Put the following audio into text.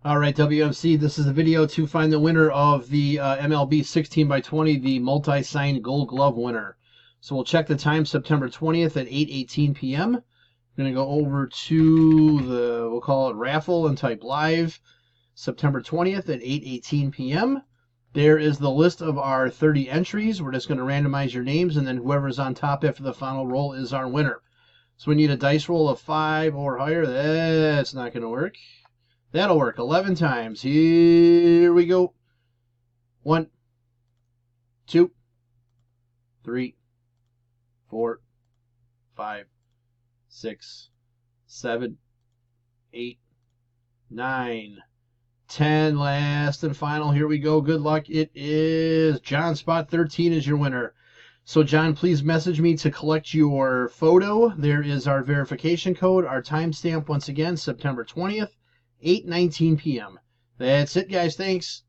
All right, WMC, this is a video to find the winner of the MLB 16x20, the multi-signed Gold Glove winner. So we'll check the time, September 20th at 8:18 p.m. We're going to go over to we'll call it Raffle and type live, September 20th at 8:18 p.m. There is the list of our 30 entries. We're just going to randomize your names, and then whoever's on top after the final roll is our winner. So we need a dice roll of 5 or higher. That's not going to work. That'll work 11 times. Here we go. 1, 2, 3, 4, 5, 6, 7, 8, 9, 10. Last and final. Here we go. Good luck. It is John. Spot 13 is your winner. So, John, please message me to collect your photo. There is our verification code. Our timestamp, once again, September 20th. 8:19 p.m. That's it, guys. Thanks.